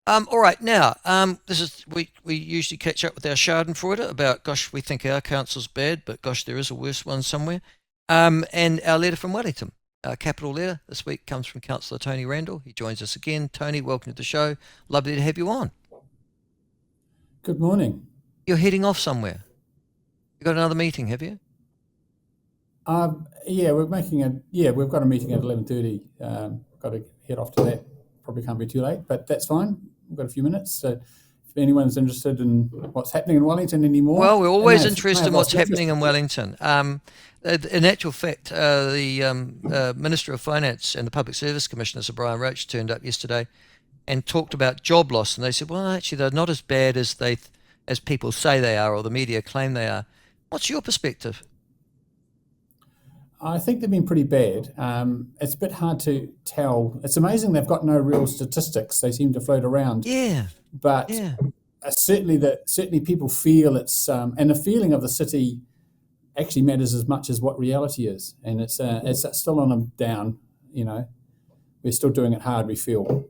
All right, now this is we usually catch up with our Schadenfreude about gosh we think our council's bad, but gosh there is a worse one somewhere. And our letter from Wellington, our capital letter this week comes from Councillor Tony Randle. He joins us again. Tony, welcome to the show. Lovely to have you on. Good morning. You're heading off somewhere. You got another meeting, have you? Yeah, we've got a meeting at 11:30. Got to head off to that. Probably can't be too late, but that's fine. We've got a few minutes. So if anyone's interested in what's happening in Wellington anymore, Well, we're always may interested have in what's lost interest. happening in Wellington. In actual fact, the Minister of Finance and the Public Service Commissioner, Sir Brian Roach, turned up yesterday and talked about job loss, and they said, well, actually, they're not as bad as as people say they are, or the media claim they are. What's your perspective? I think they've been pretty bad. It's a bit hard to tell. It's amazing they've got no real statistics. They seem to float around, Yeah, but yeah, certainly people feel and the feeling of the city actually matters as much as what reality is, and it's still on a down. You know, we're still doing it hard. We feel.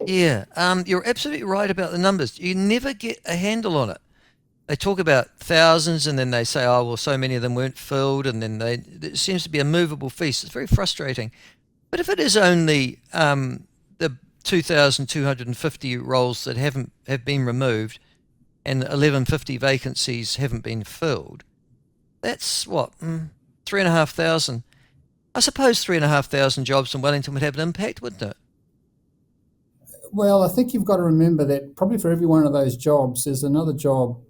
yeah. You're absolutely right about the numbers. You never get a handle on it. They talk about thousands, and then they say, oh, well, so many of them weren't filled, and then it seems to be a movable feast. It's very frustrating. But if it is only the 2,250 roles that have been removed and 1,150 vacancies haven't been filled, that's what 3,500. I suppose 3,500 jobs in Wellington would have an impact, wouldn't it? Well, I think you've got to remember that probably for every one of those jobs, there's another job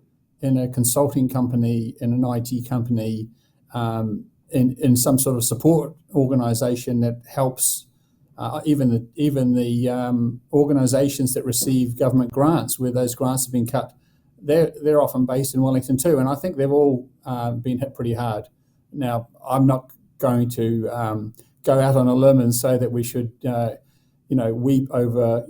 in a consulting company, in an IT company, in some sort of support organisation that helps even the organisations that receive government grants, where those grants have been cut. They're often based in Wellington too, and I think they've all been hit pretty hard. Now, I'm not going to go out on a limb and say that we should weep over,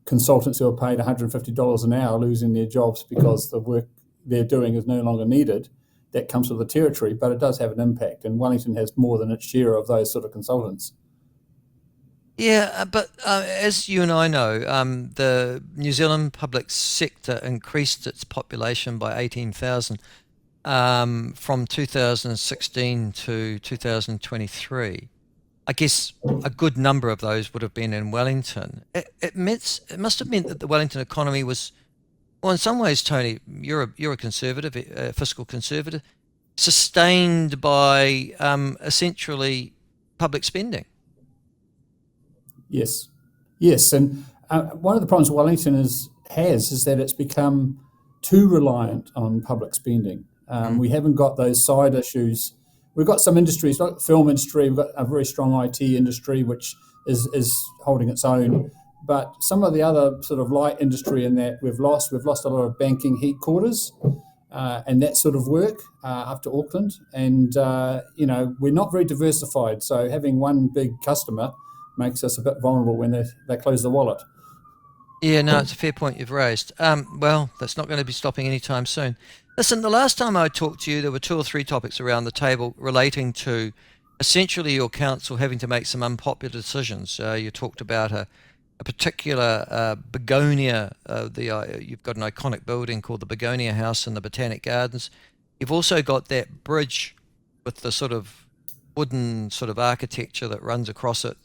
consultants who are paid $150 an hour losing their jobs because the work they're doing is no longer needed. That comes with the territory, but it does have an impact, and Wellington has more than its share of those sort of consultants. Yeah, but as you and I know, the New Zealand public sector increased its population by 18,000 from 2016 to 2023. I guess a good number of those would have been in Wellington. It must have meant that the Wellington economy was, well, in some ways, Tony, you're a conservative, a fiscal conservative, sustained by essentially public spending. Yes, yes, and one of the problems Wellington has is that it's become too reliant on public spending. Mm. We haven't got those side issues. We've got some industries like the film industry. We've got a very strong IT industry which is holding its own, but some of the other sort of light industry in that we've lost. We've lost a lot of banking headquarters and that sort of work up to Auckland, and we're not very diversified. So having one big customer makes us a bit vulnerable when they close the wallet. Yeah, no, it's a fair point you've raised. Well, that's not going to be stopping anytime soon. Listen, the last time I talked to you, there were two or three topics around the table relating to essentially your council having to make some unpopular decisions. You talked about a particular begonia. You've got an iconic building called the Begonia House in the Botanic Gardens. You've also got that bridge with the sort of wooden sort of architecture that runs across it,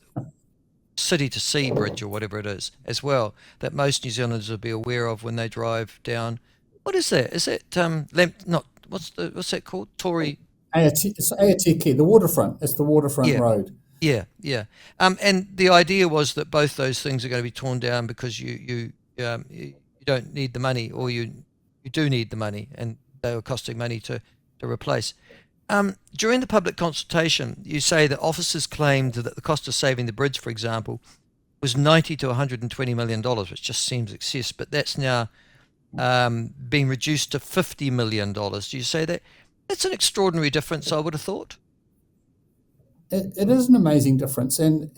city to sea bridge or whatever it is as well, that most New Zealanders will be aware of when they drive down. What is that? Is that not what's that called? Tory. It's Aotiki, the waterfront. It's the waterfront Yeah, road. yeah. And the idea was that both those things are going to be torn down because you don't need the money, or you do need the money, and they were costing money to replace. During the public consultation, you say that officers claimed that the cost of saving the bridge, for example, was 90 to $120 million, which just seems excess, but that's now being reduced to $50 million. Do you say that? That's an extraordinary difference, I would have thought. It is an amazing difference, and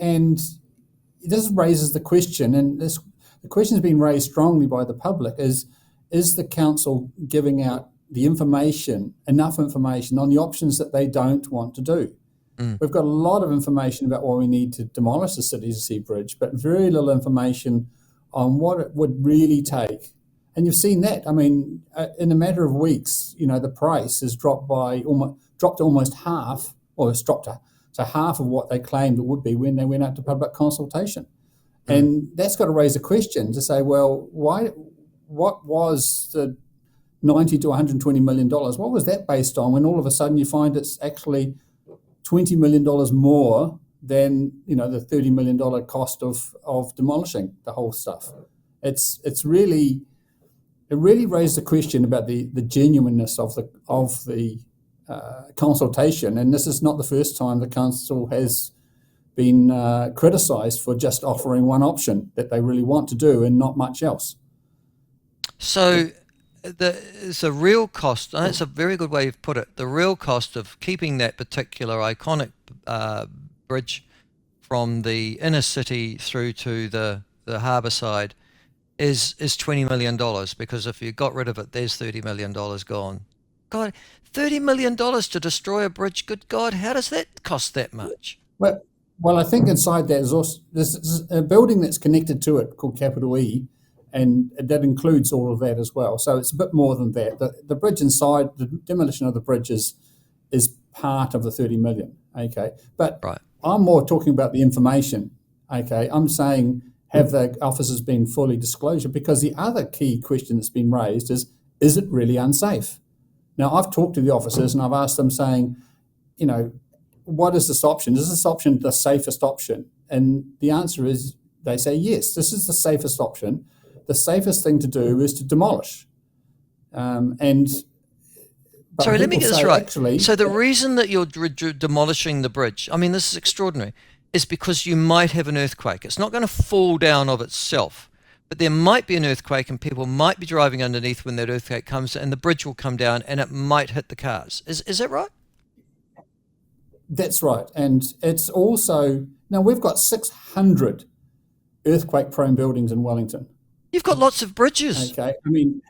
this raises the question, and the question has been raised strongly by the public: is the council giving out enough information on the options that they don't want to do? We've got a lot of information about why we need to demolish the City to Sea Bridge, but very little information on what it would really take. And you've seen that. I mean, in a matter of weeks, the price has dropped to almost half, or it's dropped to half of what they claimed it would be when they went out to public consultation. And that's got to raise a question to say, well, what was the $90 to $120 million? What was that based on when all of a sudden you find it's actually $20 million more than the $30 million cost of demolishing the whole stuff? It really raised the question about the genuineness of the consultation, and this is not the first time the council has been criticised for just offering one option that they really want to do and not much else. So it's a real cost, and that's a very good way you've put it, the real cost of keeping that particular iconic bridge from the inner city through to the harbour side is $20 million, because if you got rid of it, there's $30 million gone. God, $30 million to destroy a bridge, good God, how does that cost that much? Well, I think inside that there's a building that's connected to it called Capital E, and that includes all of that as well. So it's a bit more than that. The bridge inside, the demolition of the bridge is part of the 30 million, okay? But right. I'm more talking about the information, okay? I'm saying, have the officers been fully disclosure? Because the other key question that's been raised is it really unsafe? Now, I've talked to the officers and I've asked them saying, what is this option? Is this option the safest option? And the answer is, they say, yes, this is the safest option. The safest thing to do is to demolish. Sorry, let me get this right. So the reason that you're demolishing the bridge, I mean, this is extraordinary, is because you might have an earthquake. It's not going to fall down of itself, but there might be an earthquake and people might be driving underneath when that earthquake comes, and the bridge will come down and it might hit the cars. Is that right? That's right. And it's also, now we've got 600 earthquake-prone buildings in Wellington. You've got lots of bridges. Okay. I mean,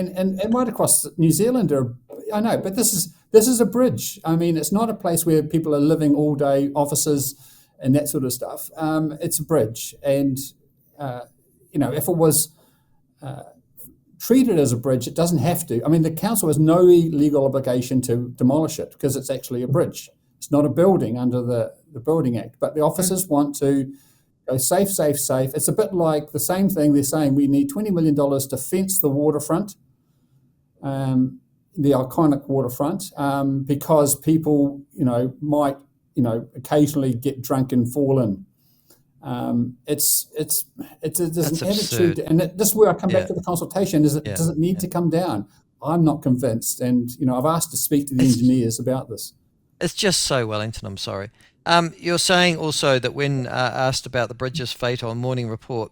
and right across New Zealand I know, but this is a bridge. I mean, it's not a place where people are living all day, offices and that sort of stuff. It's a bridge. And, if it was treated as a bridge, it doesn't have to. I mean, the council has no legal obligation to demolish it because it's actually a bridge. It's not a building under the Building Act, but the officers want to go safe, safe, safe. It's a bit like the same thing. They're saying we need $20 million to fence the waterfront, the iconic waterfront, because people, might, occasionally get drunk and fall in. There's an attitude, and this is where I come back to the consultation. Does it need to come down? I'm not convinced, and I've asked to speak to the engineers about this. It's just so Wellington. I'm sorry. You're saying also that when asked about the bridge's fate on Morning Report,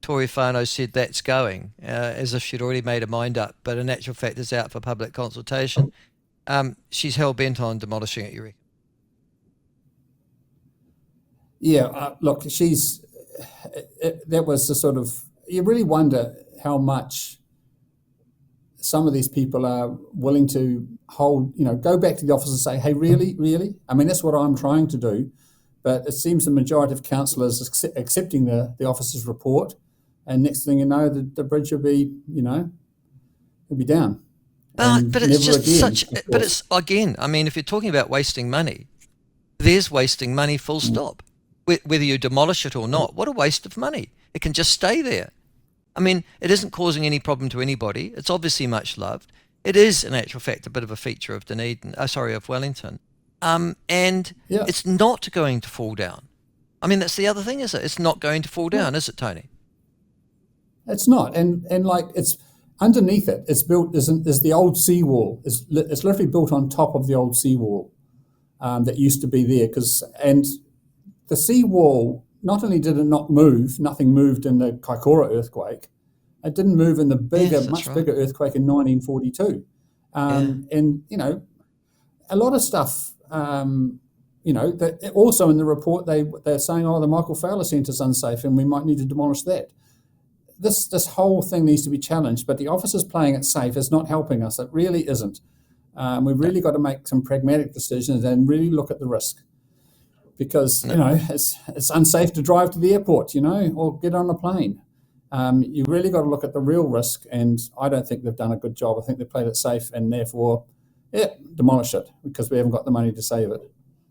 Tory Whanau said that's going, as if she'd already made her mind up, but in actual fact it's out for public consultation. She's hell-bent on demolishing it, you reckon? Yeah, look, that was the sort of, you really wonder how much some of these people are willing to hold, go back to the office and say, hey, really? I mean, that's what I'm trying to do. But it seems the majority of councillors accepting the officer's report, and next thing you know, the bridge will be, it'll be down. But it's just but it's, again, I mean, if you're talking about wasting money, there's wasting money full stop. Whether you demolish it or not, what a waste of money. It can just stay there. I mean, it isn't causing any problem to anybody. It's obviously much loved. It is, in actual fact, a bit of a feature of of Wellington. It's not going to fall down. I mean, that's the other thing, is it? It's not going to fall down, is it, Tony? It's not. And like, it's underneath it, it's built, is the old seawall. It's literally built on top of the old seawall that used to be there. And the seawall, not only did it not move, nothing moved in the Kaikoura earthquake, it didn't move in the bigger earthquake in 1942. And, a lot of stuff, that also in the report, they're saying, the Michael Fowler Centre is unsafe and we might need to demolish that. This whole thing needs to be challenged, but the officers playing it safe is not helping us. It really isn't. We've really got to make some pragmatic decisions and really look at the risk. Because, it's unsafe to drive to the airport, or get on a plane. You really got to look at the real risk, and I don't think they've done a good job. I think they've played it safe and therefore, demolish it because we haven't got the money to save it.